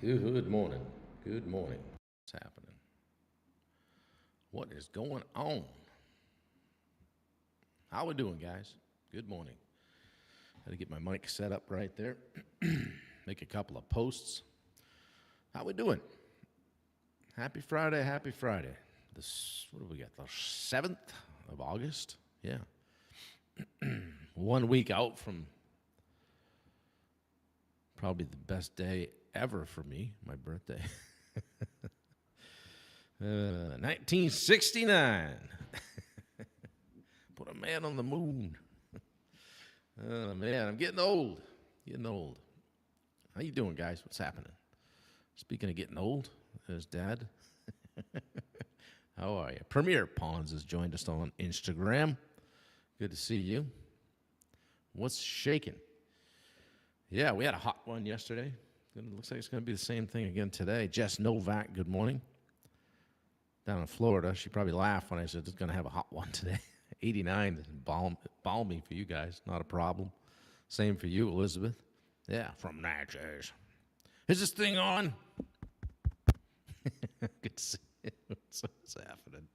Good morning. Good morning. What's happening? What is going on? How we doing, guys? Good morning. Had to get my mic set up right there. Make a couple of posts. How we doing? Happy Friday, happy Friday. What do we got? The 7th of August? Yeah. 1 week out from probably the best day ever for me, my birthday. 1969. Put a man on the moon. Oh, man, I'm getting old. Getting old. How you doing, guys? What's happening? Speaking of getting old, there's Dad. How are you? Premier Pawns has joined us on Instagram. Good to see you. What's shaking? Yeah, we had a hot one yesterday. It looks like it's going to be the same thing again today. Jess Novak, good morning. Down in Florida, she probably laughed when I said it's going to have a hot one today. 89 is balmy for you guys, not a problem. Same for you, Elizabeth. Yeah, from Natchez. Is this thing on? Good to see you. What's happening?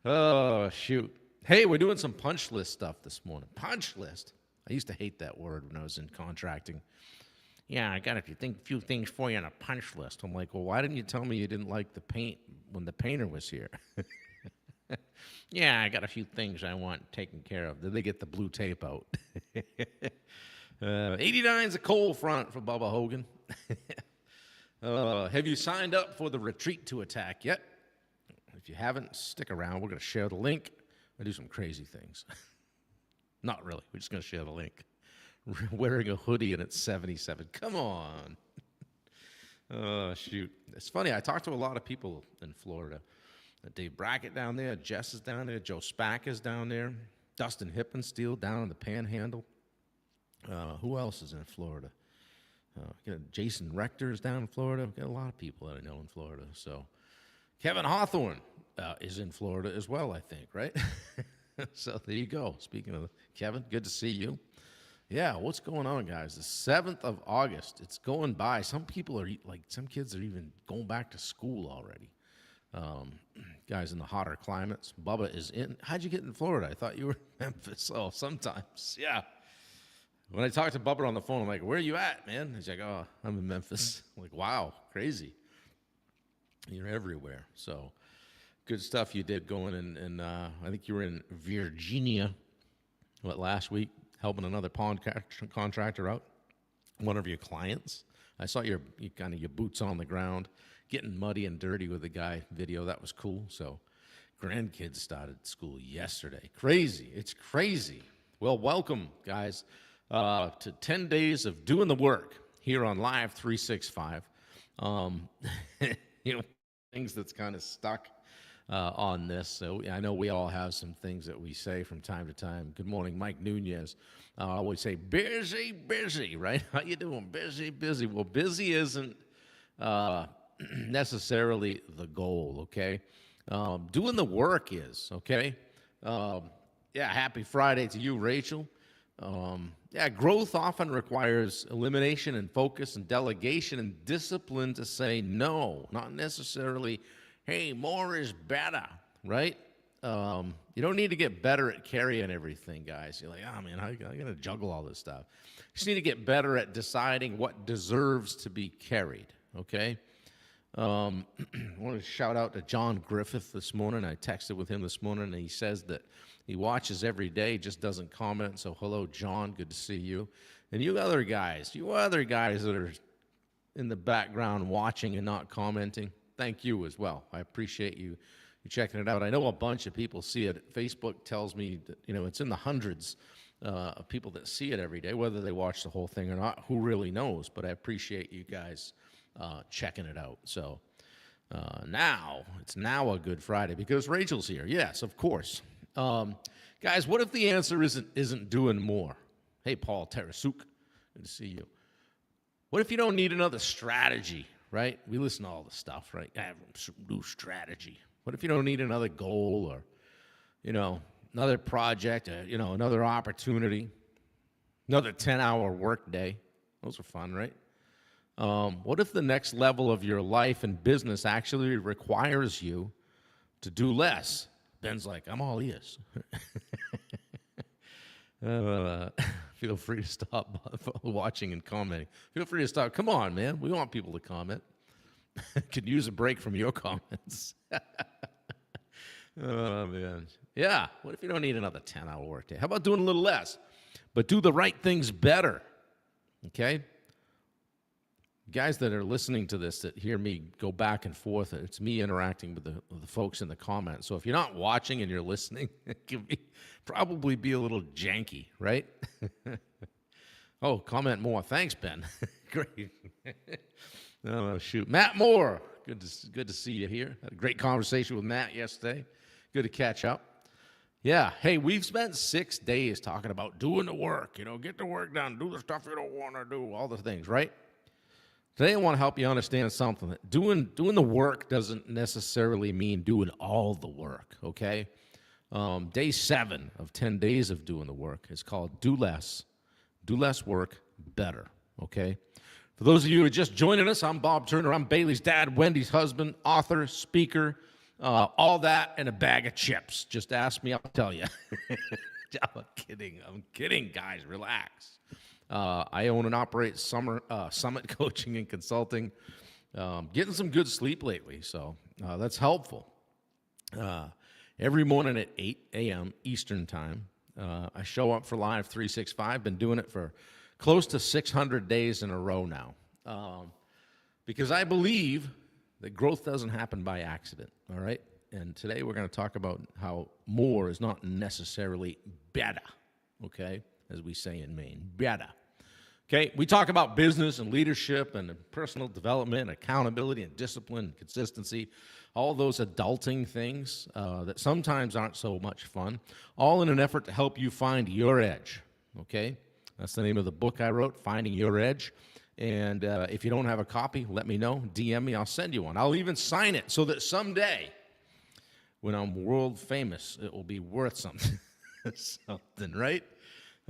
Oh, shoot. Hey, we're doing some punch list stuff this morning. Punch list. I used to hate that word when I was in contracting. Yeah, I got a few things for you on a punch list. I'm like, well, why didn't you tell me you didn't like the paint when the painter was here? Yeah, I got a few things I want taken care of. Did they get the blue tape out? 89's a cold front for Bubba Hogan. Have you signed up for the Retreat to Attack yet? If you haven't, stick around. We're going to share the link. I do some crazy things. Not really. We're just going to share the link. Wearing a hoodie and it's 77. Come on. Oh, shoot. It's funny. I talked to a lot of people in Florida. Dave Brackett down there. Jess is down there. Joe Spack is down there. Dustin Hippensteel down in the Panhandle. Who else is in Florida? Jason Rector is down in Florida. We've got a lot of people that I know in Florida. So Kevin Hawthorne is in Florida as well, I think, right? So there you go. Speaking of Kevin, good to see you. Yeah, what's going on, guys? The 7th of August. It's going by. Some people are some kids are even going back to school already. Guys in the hotter climates. Bubba is in. How'd you get in Florida? I thought you were in Memphis. Oh, sometimes. Yeah. When I talked to Bubba on the phone, I'm like, where are you at, man? He's like, oh, I'm in Memphis. I'm like, wow, crazy. You're everywhere. So good stuff you did going in I think you were in Virginia, last week, helping another pond contractor out, one of your clients. I saw your boots on the ground, getting muddy and dirty with the guy video. That was cool. So grandkids started school yesterday. Crazy. It's crazy. Well, welcome, guys, to 10 days of doing the work here on Live 365. Things that's kind of stuck on this. So I know we all have some things that we say from time to time. Good morning, Mike Nunez. I always say, busy, busy, right? How you doing? Busy, busy. Well, busy isn't necessarily the goal, okay? Doing the work is, okay? Happy Friday to you, Rachel. Growth often requires elimination and focus and delegation and discipline to say no, not necessarily, hey, more is better, right? You don't need to get better at carrying everything, guys. You're like, oh, man, I got to juggle all this stuff. You just need to get better at deciding what deserves to be carried, okay? I want to shout out to John Griffith this morning. I texted with him this morning, and he says that he watches every day, just doesn't comment. So hello, John. Good to see you. And you other guys that are in the background watching and not commenting, thank you as well. I appreciate you checking it out. I know a bunch of people see it. Facebook tells me that, it's in the hundreds of people that see it every day, whether they watch the whole thing or not. Who really knows? But I appreciate you guys checking it out. So it's now a good Friday because Rachel's here. Yes, of course. Guys, what if the answer isn't doing more? Hey, Paul Tarasuk, good to see you. What if you don't need another strategy, right? We listen to all the stuff, right? I have some new strategy. What if you don't need another goal or, another project, another opportunity, another 10-hour work day? Those are fun, right? What if the next level of your life and business actually requires you to do less? Ben's like, I'm all ears. Feel free to stop watching and commenting. Feel free to stop. Come on, man. We want people to comment. Could use a break from your comments. Oh, man. Yeah. What if you don't need another 10-hour workday? How about doing a little less, but do the right things better? Okay? Guys that are listening to this that hear me go back and forth, it's me interacting with the folks in the comments. So if you're not watching and you're listening, it can probably be a little janky, right? Oh, comment more. Thanks, Ben. Great. Oh, shoot. Matt Moore. Good to see you here. Had a great conversation with Matt yesterday. Good to catch up. Yeah. Hey, we've spent 6 days talking about doing the work. Get the work done. Do the stuff you don't want to do. All the things, right? Today I want to help you understand something. That doing the work doesn't necessarily mean doing all the work, okay? Day 7 of 10 days of doing the work is called Do Less Work Better, okay? For those of you who are just joining us, I'm Bob Turner. I'm Bailey's dad, Wendy's husband, author, speaker, all that and a bag of chips. Just ask me, I'll tell you. I'm kidding, guys. Relax. I own and operate Summit Coaching and Consulting. Getting some good sleep lately, so that's helpful. Every morning at 8 a.m. Eastern Time, I show up for Live 365. Been doing it for close to 600 days in a row now, because I believe that growth doesn't happen by accident, all right? And today we're going to talk about how more is not necessarily better, okay, as we say in Maine, better. Okay, we talk about business and leadership and personal development, accountability and discipline and consistency, all those adulting things that sometimes aren't so much fun, all in an effort to help you find your edge, okay? That's the name of the book I wrote, Finding Your Edge. And if you don't have a copy, let me know. DM me, I'll send you one. I'll even sign it so that someday, when I'm world famous, it will be worth something, something, right?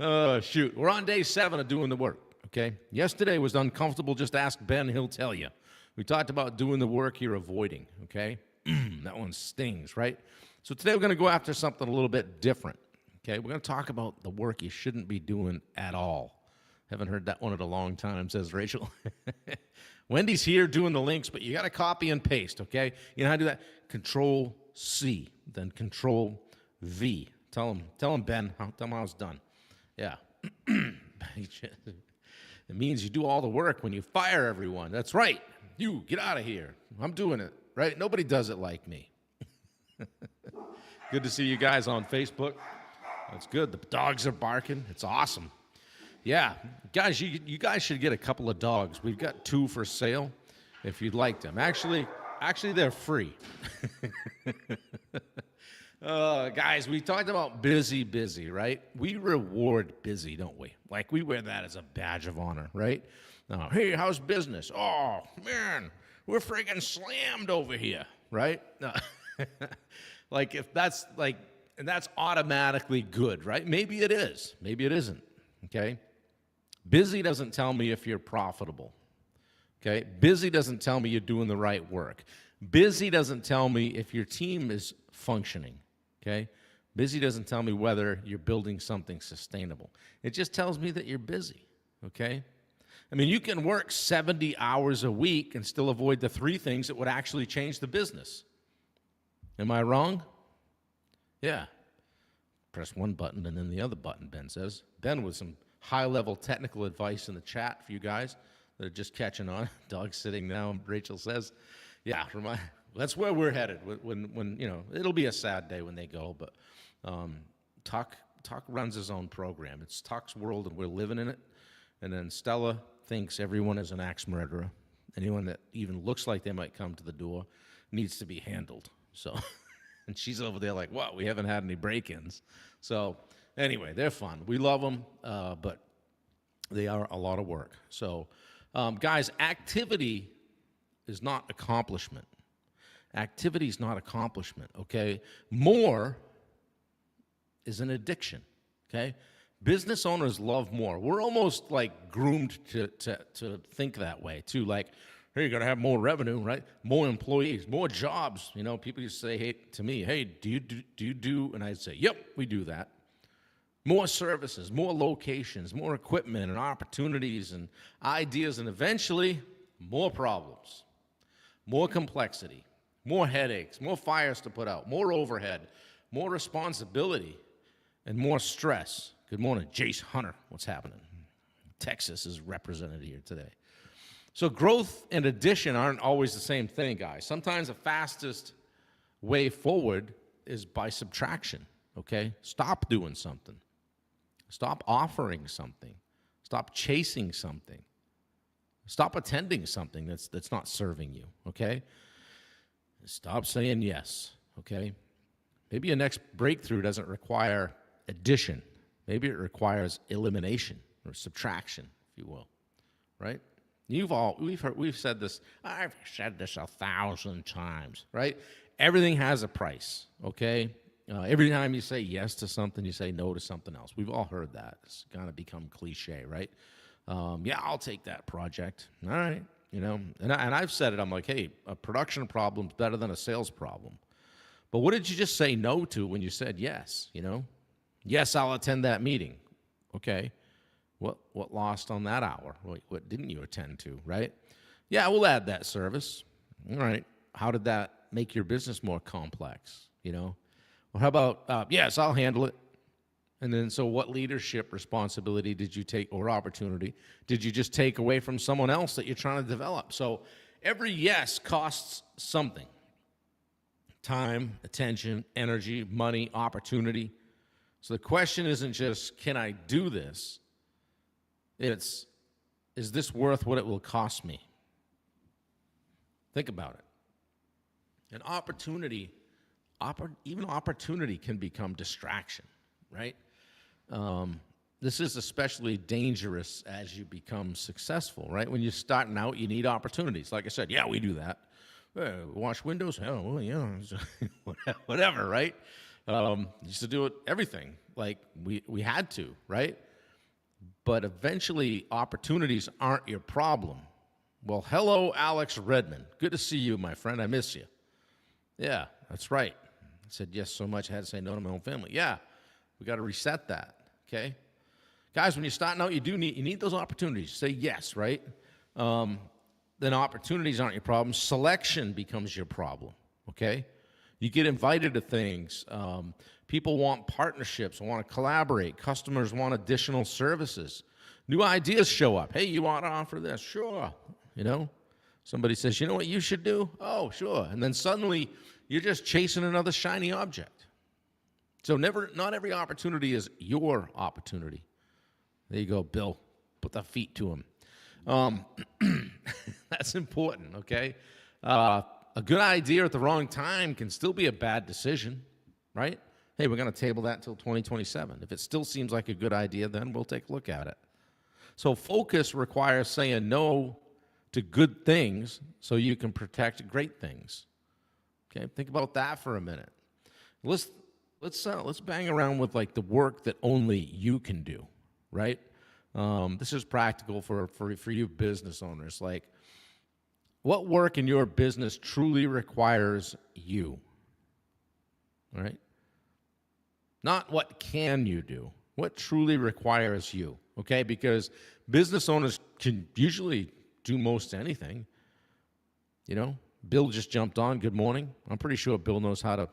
Oh, shoot. We're on day 7 of doing the work. Okay, yesterday was uncomfortable. Just ask Ben, he'll tell you. We talked about doing the work you're avoiding, okay? That one stings, right? So today we're going to go after something a little bit different, okay? We're going to talk about the work you shouldn't be doing at all. Haven't heard that one in a long time, says Rachel. Wendy's here doing the links, but you got to copy and paste, okay? You know how to do that? Control-C, then Control-V. Tell him, Ben, tell him how it's done. Yeah. It means you do all the work when you fire everyone. That's right. You, get out of here. I'm doing it, right? Nobody does it like me. Good to see you guys on Facebook. That's good. The dogs are barking. It's awesome. Yeah. Guys, you guys should get a couple of dogs. We've got 2 for sale if you'd like them. Actually, they're free. Guys, we talked about busy, right? We reward busy, don't we? Like, we wear that as a badge of honor, right? Hey, how's business? Oh, man, we're friggin' slammed over here, right? Like, if that's, like, and that's automatically good, right? Maybe it is. Maybe it isn't, okay? Busy doesn't tell me if you're profitable, okay? Busy doesn't tell me you're doing the right work. Busy doesn't tell me if your team is functioning. Okay? Busy doesn't tell me whether you're building something sustainable. It just tells me that you're busy, okay? I mean, you can work 70 hours a week and still avoid the 3 things that would actually change the business. Am I wrong? Yeah. Press one button and then the other button, Ben says. Ben with some high-level technical advice in the chat for you guys that are just catching on. Dog's sitting now, Rachel says. Yeah, that's where we're headed. When it'll be a sad day when they go, but Tuck runs his own program. It's Tuck's world, and we're living in it. And then Stella thinks everyone is an axe murderer. Anyone that even looks like they might come to the door needs to be handled. So, and she's over there like, what? We haven't had any break-ins. So, anyway, they're fun. We love them, but they are a lot of work. So, guys, activity is not accomplishment. Activity is not accomplishment, okay? More is an addiction, okay? Business owners love more. We're almost like groomed to think that way too. Like, hey, you're gonna have more revenue, right? More employees, more jobs. You know, people used to say, hey, to me, hey, do you do? And I'd say, yep, we do that. More services, more locations, more equipment and opportunities and ideas, and eventually more problems, more complexity, more headaches, more fires to put out, more overhead, more responsibility, and more stress. Good morning, Jace Hunter. What's happening? Texas is represented here today. So growth and addition aren't always the same thing, guys. Sometimes the fastest way forward is by subtraction, okay? Stop doing something. Stop offering something. Stop chasing something. Stop attending something that's not serving you, okay? Stop saying yes, okay? Maybe your next breakthrough doesn't require addition. Maybe it requires elimination or subtraction, if you will, right? We've said this. I've said this 1,000 times, right? Everything has a price, okay? Every time you say yes to something, you say no to something else. We've all heard that. It's kind of become cliche, right? Yeah, I'll take that project. All right, you know. And I've said it. I'm like, hey, a production problem's better than a sales problem. But what did you just say no to when you said yes? You know, yes, I'll attend that meeting. Okay, what lost on that hour? What didn't you attend to? Right? Yeah, we'll add that service. All right. How did that make your business more complex? You know. Well, how about yes, I'll handle it. And then, so what leadership responsibility did you take, or opportunity, did you just take away from someone else that you're trying to develop? So every yes costs something. Time, attention, energy, money, opportunity. So the question isn't just, can I do this? It's, is this worth what it will cost me? Think about it. An opportunity, even opportunity can become distraction, right? This is especially dangerous as you become successful, right? When you're starting out, you need opportunities. Like I said, yeah, we do that. Wash windows? Oh, well, yeah, whatever, right? Used to do it, everything. Like, we had to, right? But eventually, opportunities aren't your problem. Well, hello, Alex Redmond. Good to see you, my friend. I miss you. Yeah, that's right. I said yes so much, I had to say no to my own family. Yeah, we got to reset that, okay? Guys, when you're starting out, you need those opportunities. Say yes, right? Then opportunities aren't your problem. Selection becomes your problem, okay? You get invited to things. People want partnerships, want to collaborate. Customers want additional services. New ideas show up. Hey, you want to offer this? Sure. You know, somebody says, you know what you should do? Oh, sure. And then suddenly you're just chasing another shiny object. So not every opportunity is your opportunity. There you go, Bill. Put the feet to him. That's important, okay? A good idea at the wrong time can still be a bad decision, right? Hey, we're going to table that until 2027. If it still seems like a good idea, then we'll take a look at it. So focus requires saying no to good things so you can protect great things. Okay, think about that for a minute. Let's bang around with like the work that only you can do, right? This is practical for you business owners. Like, what work in your business truly requires you, all right? Not what can you do, what truly requires you, okay? Because business owners can usually do most anything. You know, Bill just jumped on. Good morning. I'm pretty sure Bill knows how to,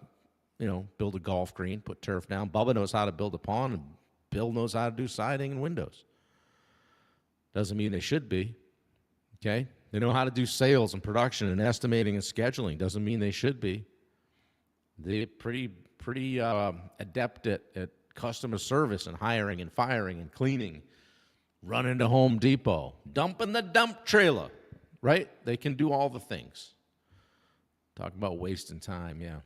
build a golf green, put turf down. Bubba knows how to build a pond, and Bill knows how to do siding and windows. Doesn't mean they should be, okay? They know how to do sales and production and estimating and scheduling. Doesn't mean they should be. They're pretty adept at customer service and hiring and firing and cleaning, running to Home Depot, dumping the dump trailer, right? They can do all the things. Talk about wasting time, yeah.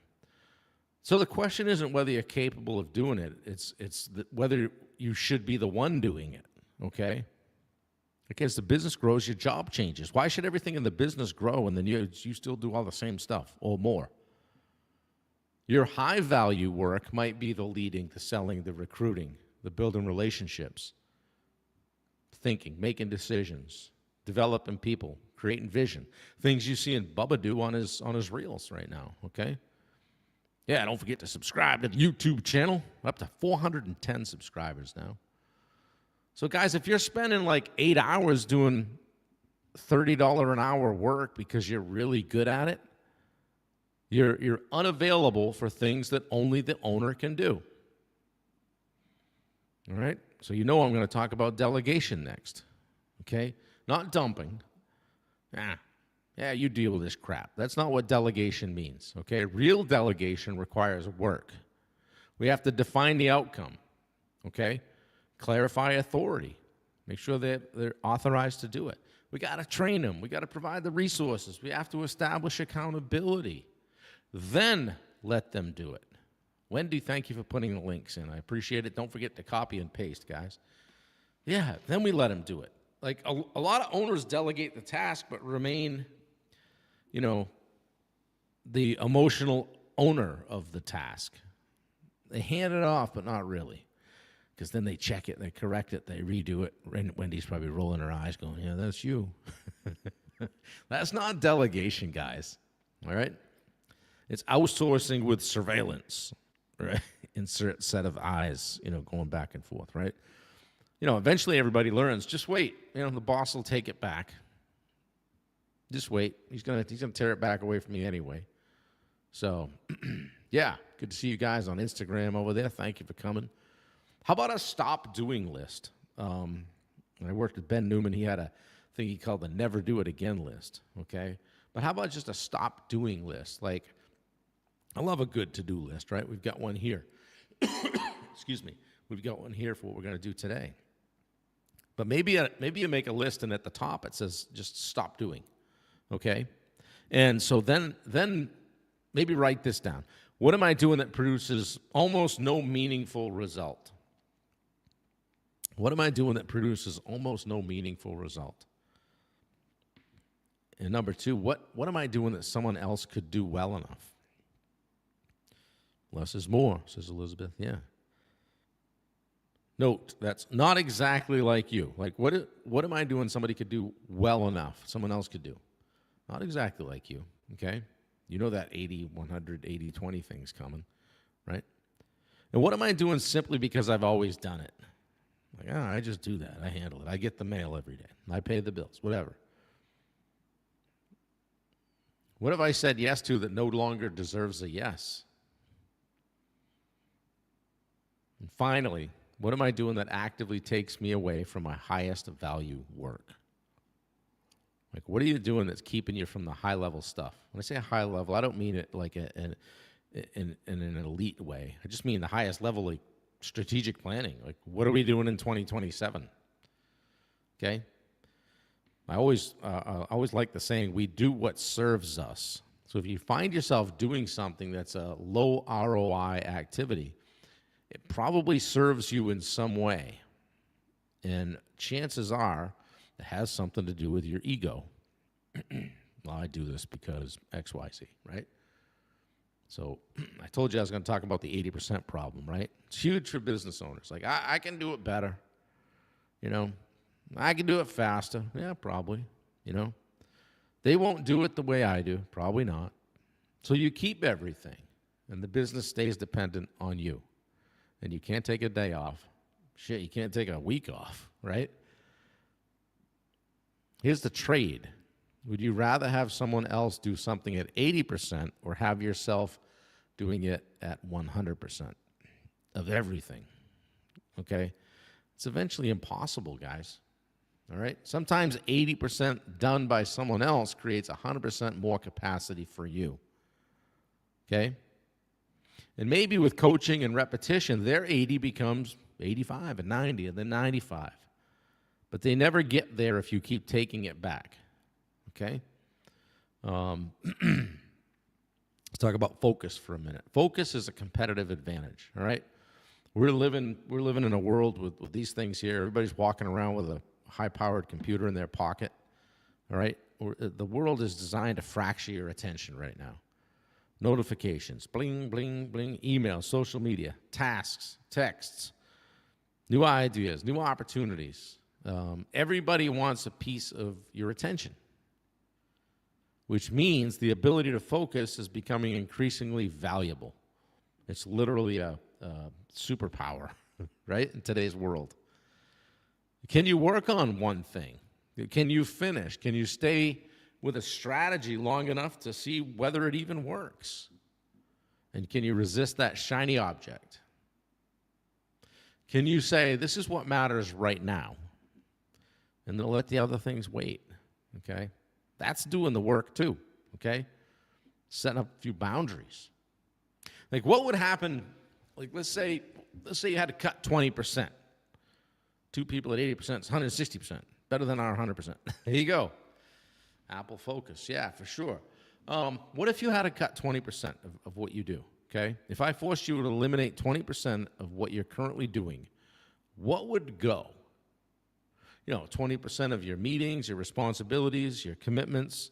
So the question isn't whether you're capable of doing it. It's whether you should be the one doing it, okay? Like, as the business grows, your job changes. Why should everything in the business grow and then you still do all the same stuff or more? Your high-value work might be the leading, the selling, the recruiting, They're building relationships, thinking, making decisions, developing people, creating vision. Things you see in Bubba do on his reels right now, okay? Yeah, don't forget to subscribe to the YouTube channel. We're up to 410 subscribers now. So, guys, if you're spending like 8 hours doing $30 an hour work because you're really good at it, you're unavailable for things that only the owner can do. All right? So you know I'm going to talk about delegation next, okay? Not dumping. Yeah, you deal with this crap. That's not what delegation means, okay? Real delegation requires work. We have to define the outcome, okay? Clarify authority. Make sure that they're authorized to do it. We got to train them. We got to provide the resources. We have to establish accountability. Then let them do it. Wendy, thank you for putting the links in. I appreciate it. Don't forget to copy and paste, guys. Yeah, then we let them do it. Like a lot of owners delegate the task but remain, the emotional owner of the task. They hand it off, but not really. Because then they check it, they correct it, they redo it. Wendy's probably rolling her eyes going, yeah, that's you. That's not delegation, guys. All right? It's outsourcing with surveillance, right? Insert set of eyes, going back and forth, right? Eventually everybody learns, just wait. The boss will take it back. Just wait. He's gonna tear it back away from me anyway. So, yeah, good to see you guys on Instagram over there. Thank you for coming. How about a stop doing list? When I worked with Ben Newman, he had a thing he called the never do it again list, okay? But how about just a stop doing list? Like, I love a good to-do list, right? We've got one here. Excuse me. We've got one here for what we're going to do today. But maybe you make a list, and at the top it says just stop doing, okay? And so then maybe write this down. What am I doing that produces almost no meaningful result? What am I doing that produces almost no meaningful result? And number two, what am I doing that someone else could do well enough? Less is more, says Elizabeth. Yeah. Note, that's not exactly like you. Like, what am I doing somebody could do well enough, someone else could do? Not exactly like you, okay? You know that 80, 100, 80, 20 thing's coming, right? And what am I doing simply because I've always done it? Like, I just do that. I handle it. I get the mail every day. I pay the bills, whatever. What have I said yes to that no longer deserves a yes? And finally, what am I doing that actively takes me away from my highest value work? Like, what are you doing that's keeping you from the high-level stuff? When I say high level, I don't mean it like in an elite way. I just mean the highest level, like strategic planning. Like, what are we doing in 2027? Okay? I always like the saying, we do what serves us. So if you find yourself doing something that's a low ROI activity, it probably serves you in some way. And chances are it has something to do with your ego. Well, I do this because X, Y, Z, right? So I told you I was going to talk about the 80% problem, right? It's huge for business owners. Like, I can do it better. I can do it faster. Yeah, probably. They won't do it the way I do. Probably not. So you keep everything, and the business stays dependent on you. And you can't take a day off. Shit, you can't take a week off, right? Here's the trade. Would you rather have someone else do something at 80% or have yourself doing it at 100% of everything? Okay? It's eventually impossible, guys. All right? Sometimes 80% done by someone else creates 100% more capacity for you. Okay? And maybe with coaching and repetition, their 80 becomes 85 and 90 and then 95. But they never get there if you keep taking it back. Okay? Let's talk about focus for a minute. Focus is a competitive advantage, all right? We're living in a world with these things here. Everybody's walking around with a high-powered computer in their pocket, all right? The world is designed to fracture your attention right now. Notifications, bling, bling, bling, email, social media, tasks, texts, New ideas, new opportunities. Everybody wants a piece of your attention, which means the ability to focus is becoming increasingly valuable. It's literally a superpower, right, in today's world. Can you work on one thing? Can you finish? Can you stay with a strategy long enough to see whether it even works? And can you resist that shiny object? Can you say, this is what matters right now, and then let the other things wait, okay? That's doing the work too, okay? Setting up a few boundaries. Like, what would happen, like, let's say you had to cut 20%. Two people at 80% is 160%. Better than our 100%. There you go. Apple Focus, yeah, for sure. What if you had to cut 20% of what you do, okay? If I forced you to eliminate 20% of what you're currently doing, what would go? 20% of your meetings, your responsibilities, your commitments,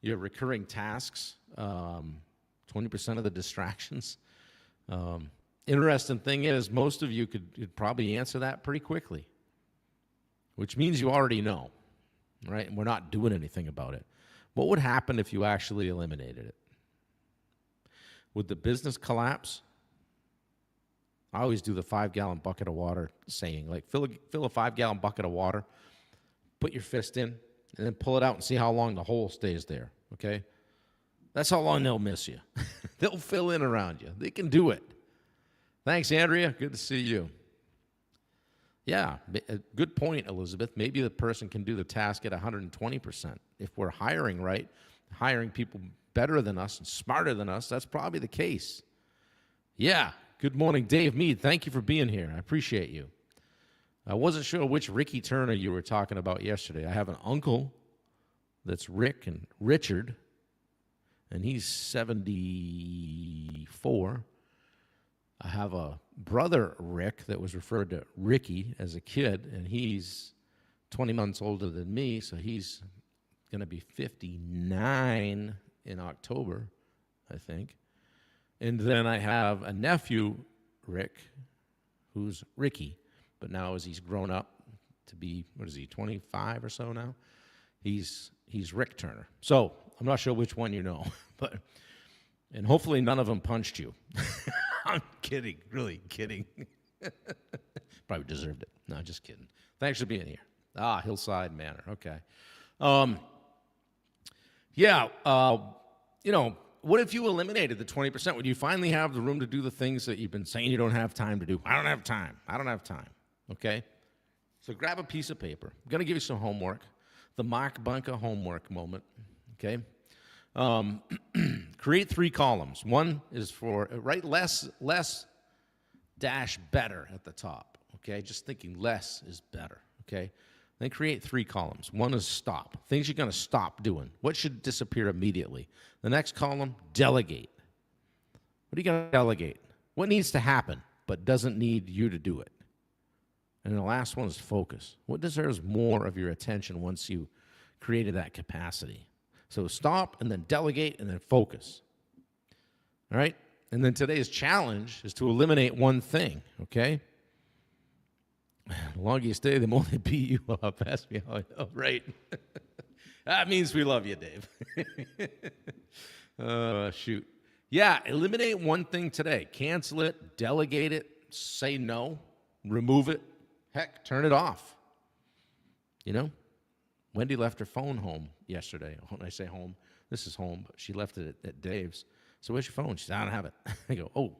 your recurring tasks, 20% of the distractions. Interesting thing is, most of you could probably answer that pretty quickly, which means you already know, right? And we're not doing anything about it. What would happen if you actually eliminated it? Would the business collapse? I always do the 5-gallon bucket of water saying, like, fill a 5-gallon bucket of water, put your fist in, and then pull it out and see how long the hole stays there, okay? That's how long they'll miss you. They'll fill in around you. They can do it. Thanks, Andrea. Good to see you. Yeah, good point, Elizabeth. Maybe the person can do the task at 120%. If we're hiring right, hiring people better than us and smarter than us, that's probably the case. Yeah, good morning, Dave Mead. Thank you for being here. I appreciate you. I wasn't sure which Ricky Turner you were talking about yesterday. I have an uncle that's Rick and Richard, and he's 74. I have a brother, Rick, that was referred to Ricky as a kid, and he's 20 months older than me, so he's going to be 59 in October, I think. And then I have a nephew, Rick, who's Ricky, but now as he's grown up to be, 25 or so now? He's Rick Turner. So I'm not sure which one you know, and hopefully none of them punched you. I'm kidding, really kidding. Probably deserved it. No, just kidding. Thanks for being here. Hillside Manor, okay. What if you eliminated the 20%? Would you finally have the room to do the things that you've been saying you don't have time to do? I don't have time, okay? So grab a piece of paper. I'm going to give you some homework, the Mark Bunker homework moment, okay? Create 3 columns. One is for, write less dash better at the top, okay? Just thinking less is better, okay? Then create 3 columns. One is stop, things you're going to stop doing. What should disappear immediately? The next column, delegate. What are you going to delegate? What needs to happen but doesn't need you to do it? And the last one is focus. What deserves more of your attention once you created that capacity? So stop, and then delegate, and then focus. All right? And then today's challenge is to eliminate one thing, okay? The longer you stay, the more they beat you up. Ask me how I know, right? That means we love you, Dave. Shoot. Yeah, eliminate one thing today. Cancel it, delegate it, say no, remove it. Heck, turn it off. Wendy left her phone home yesterday. When I say home, this is home, but she left it at Dave's. So where's your phone? She said, I don't have it. I go, oh.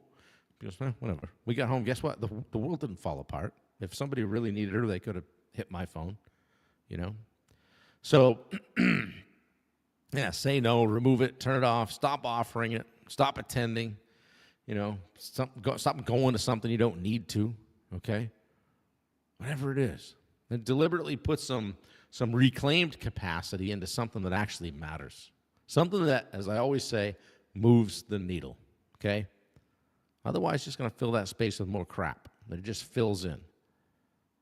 He goes, whatever. We got home. Guess what? The world didn't fall apart. If somebody really needed her, they could have hit my phone, So, say no, remove it, turn it off, stop offering it, stop attending, stop going to something you don't need to, okay? Whatever it is. And deliberately put some reclaimed capacity into something that actually matters. Something that, as I always say, moves the needle, okay? Otherwise, it's just going to fill that space with more crap that it just fills in,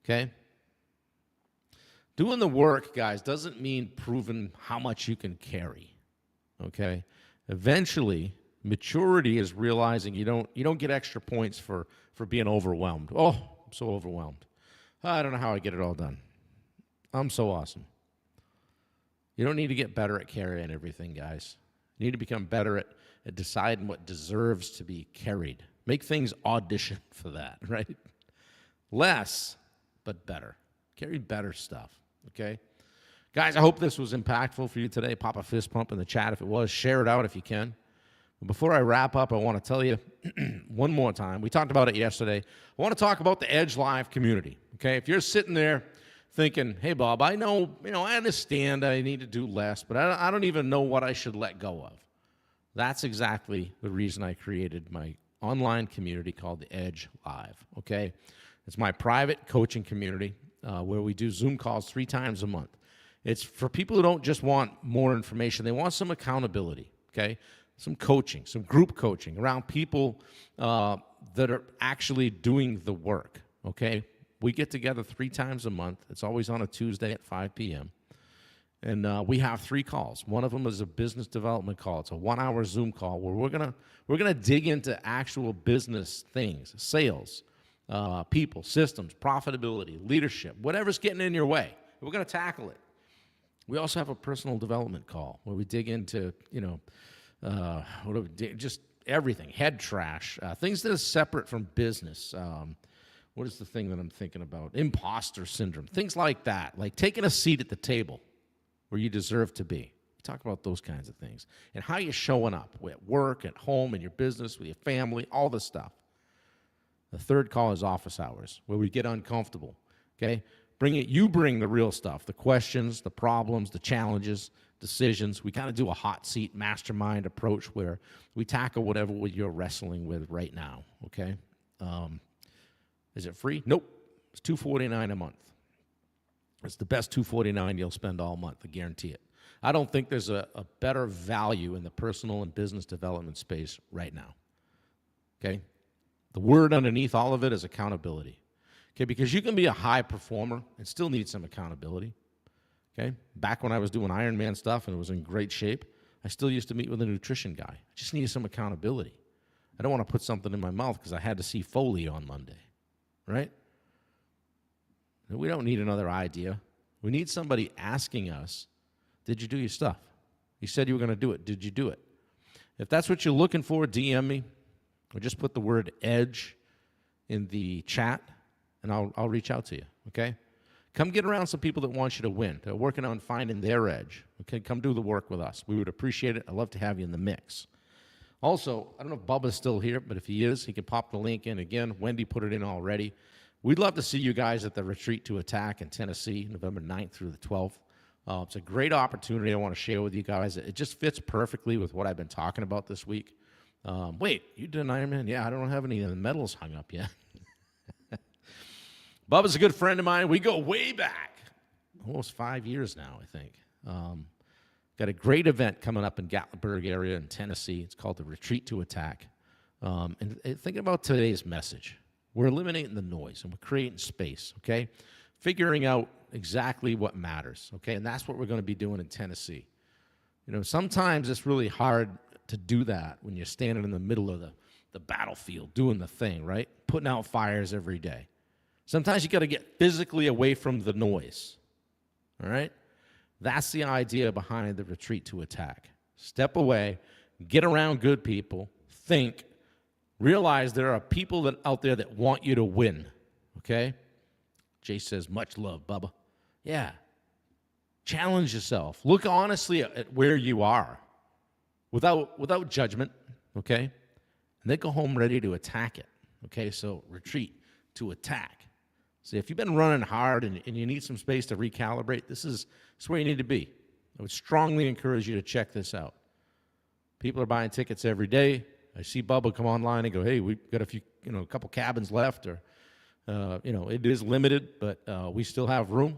okay? Doing the work, guys, doesn't mean proving how much you can carry, okay? Eventually, maturity is realizing you don't get extra points for being overwhelmed. Oh, I'm so overwhelmed. I don't know how I get it all done. I'm so awesome. You don't need to get better at carrying everything, guys. You need to become better at deciding what deserves to be carried. Make things audition for that, right? Less, but better. Carry better stuff, okay? Guys, I hope this was impactful for you today. Pop a fist pump in the chat if it was. Share it out if you can. But before I wrap up, I want to tell you one more time. We talked about it yesterday. I want to talk about the Edge Live community, okay? If you're sitting there thinking, hey, Bob, I know, I understand I need to do less, but I don't even know what I should let go of. That's exactly the reason I created my online community called the Edge Live, okay? It's my private coaching community where we do Zoom calls 3 times a month. It's for people who don't just want more information. They want some accountability, okay? Some coaching, some group coaching around people that are actually doing the work, okay? We get together 3 times a month. It's always on a Tuesday at 5 p.m. And we have 3 calls. One of them is a business development call. It's a 1-hour Zoom call where we're gonna dig into actual business things, sales, people, systems, profitability, leadership, whatever's getting in your way. We're gonna tackle it. We also have a personal development call where we dig into, just everything, head trash, things that are separate from business. What is the thing that I'm thinking about? Imposter syndrome, things like that, like taking a seat at the table where you deserve to be. We talk about those kinds of things and how you're showing up at work, at home, in your business, with your family, all this stuff. The third call is office hours, where we get uncomfortable, okay? You bring the real stuff, the questions, the problems, the challenges, decisions. We kind of do a hot seat mastermind approach where we tackle whatever you're wrestling with right now, okay? Is it free? Nope. It's $249 a month. It's the best $249 you'll spend all month, I guarantee it. I don't think there's a better value in the personal and business development space right now, okay? The word underneath all of it is accountability, okay? Because you can be a high performer and still need some accountability, okay? Back when I was doing Ironman stuff and it was in great shape, I still used to meet with a nutrition guy. I just needed some accountability. I don't want to put something in my mouth because I had to see Foley on Monday, right? We don't need another idea. We need somebody asking us, did you do your stuff? You said you were going to do it. Did you do it? If that's what you're looking for, DM me or just put the word EDGE in the chat and I'll reach out to you, okay? Come get around some people that want you to win. They're working on finding their edge, okay? Come do the work with us. We would appreciate it. I'd love to have you in the mix. Also, I don't know if Bubba's still here, but if he is, he can pop the link in again. Wendy put it in already. We'd love to see you guys at the Retreat to Attack in Tennessee, November 9th through the 12th. It's a great opportunity I want to share with you guys. It just fits perfectly with what I've been talking about this week. Wait, you did an Ironman? Yeah, I don't have any of the medals hung up yet. Bubba's a good friend of mine. We go way back, almost 5 years now, I think. Got a great event coming up in Gatlinburg area in Tennessee. It's called the Retreat to Attack. And thinking about today's message. We're eliminating the noise, and we're creating space, okay? Figuring out exactly what matters, okay? And that's what we're going to be doing in Tennessee. Sometimes it's really hard to do that when you're standing in the middle of the battlefield doing the thing, right? Putting out fires every day. Sometimes you got to get physically away from the noise, all right? That's the idea behind the Retreat to Attack. Step away, get around good people, think, realize there are people out there that want you to win, okay? Jay says, much love, Bubba. Yeah. Challenge yourself. Look honestly at where you are without judgment, okay? And then go home ready to attack it, okay? So retreat to attack. See, if you've been running hard and you need some space to recalibrate, this is where you need to be. I would strongly encourage you to check this out. People are buying tickets every day. I see Bubba come online and go, hey, we've got a couple cabins left, or, it is limited, but we still have room.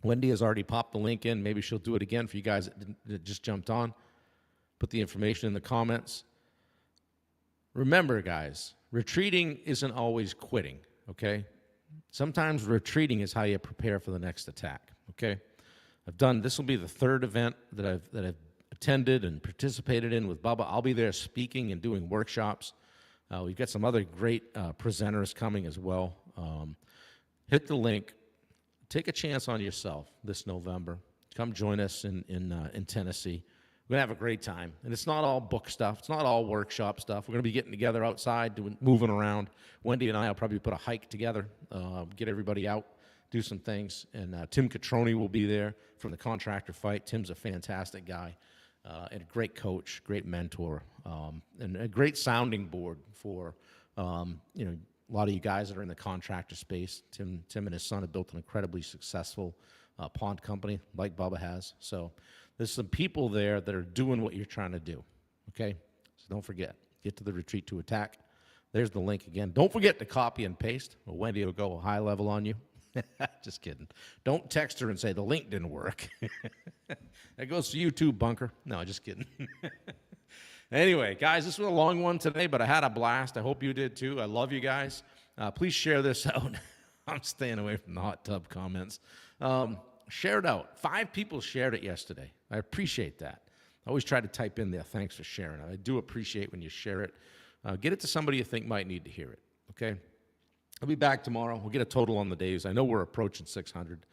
Wendy has already popped the link in. Maybe she'll do it again for you guys that just jumped on. Put the information in the comments. Remember, guys, retreating isn't always quitting, okay? Sometimes retreating is how you prepare for the next attack, okay? This will be the 3rd event that I've attended and participated in with Bubba. I'll be there speaking and doing workshops. We've got some other great presenters coming as well. hit the link. Take a chance on yourself this November. Come join us in Tennessee. We're going to have a great time. And it's not all book stuff. It's not all workshop stuff. We're going to be getting together outside, moving around. Wendy and I will probably put a hike together, get everybody out, do some things. And Tim Catroni will be there from the Contractor Fight. Tim's a fantastic guy and a great coach, great mentor, and a great sounding board for, a lot of you guys that are in the contractor space. Tim and his son have built an incredibly successful pond company like Bubba has. So there's some people there that are doing what you're trying to do, okay? So don't forget, get to the Retreat to Attack. There's the link again. Don't forget to copy and paste, or Wendy will go high level on you. Just kidding. Don't text her and say the link didn't work. That goes to you too, Bunker. No, just kidding. Anyway, guys, this was a long one today, but I had a blast. I hope you did too. I love you guys. Please share this out. I'm staying away from the hot tub comments. Share it out. 5 people shared it yesterday. I appreciate that. I always try to type in there, thanks for sharing it. I do appreciate when you share it. Get it to somebody you think might need to hear it, okay? I'll be back tomorrow. We'll get a total on the days. I know we're approaching 600.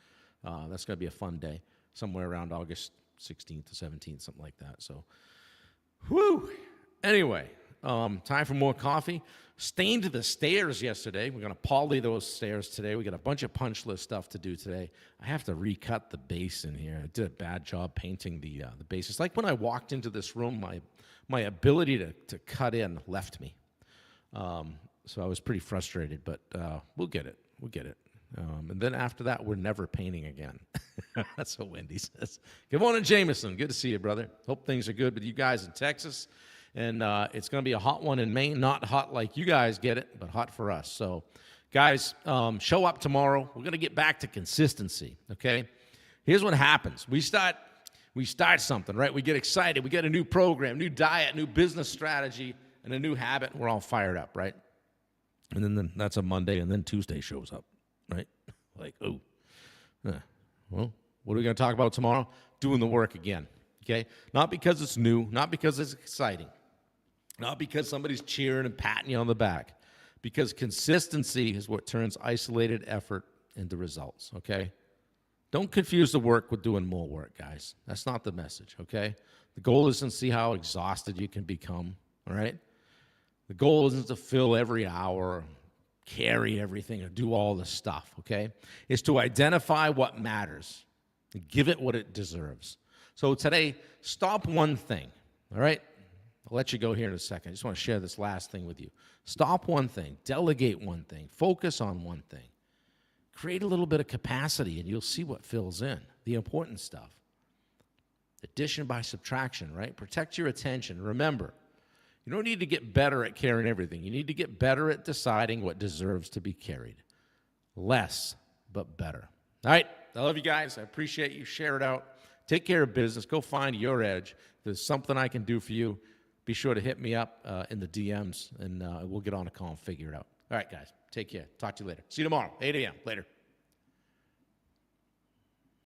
That's going to be a fun day, somewhere around August 16th to 17th, something like that. So, whew. Anyway, time for more coffee. Stained the stairs yesterday. We're going to poly those stairs today. We got a bunch of punch list stuff to do today. I have to recut the base in here. I did a bad job painting the base. It's like when I walked into this room, my ability to cut in left me. So I was pretty frustrated, but we'll get it. We'll get it. And then after that, we're never painting again. That's what Wendy says. Good morning, Jameson. Good to see you, brother. Hope things are good with you guys in Texas. And it's going to be a hot one in Maine. Not hot like you guys get it, but hot for us. So, guys, show up tomorrow. We're going to get back to consistency, okay? Here's what happens. We start something, right? We get excited. We get a new program, new diet, new business strategy, and a new habit. We're all fired up, right? And then that's a Monday, and then Tuesday shows up, right? Like, oh, well, what are we going to talk about tomorrow? Doing the work again, okay? Not because it's new, not because it's exciting, not because somebody's cheering and patting you on the back, because consistency is what turns isolated effort into results, okay? Don't confuse the work with doing more work, guys. That's not the message, okay? The goal isn't to see how exhausted you can become, all right? The goal isn't to fill every hour, carry everything, or do all the stuff, okay? It's to identify what matters and give it what it deserves. So today, stop one thing, all right? I'll let you go here in a second. I just want to share this last thing with you. Stop one thing. Delegate one thing. Focus on one thing. Create a little bit of capacity, and you'll see what fills in, the important stuff. Addition by subtraction, right? Protect your attention. Remember, you don't need to get better at carrying everything. You need to get better at deciding what deserves to be carried. Less, but better. All right, I love you guys. I appreciate you. Share it out. Take care of business. Go find your edge. If there's something I can do for you, be sure to hit me up in the DMs, and we'll get on a call and figure it out. All right, guys, take care. Talk to you later. See you tomorrow, 8 a.m. Later.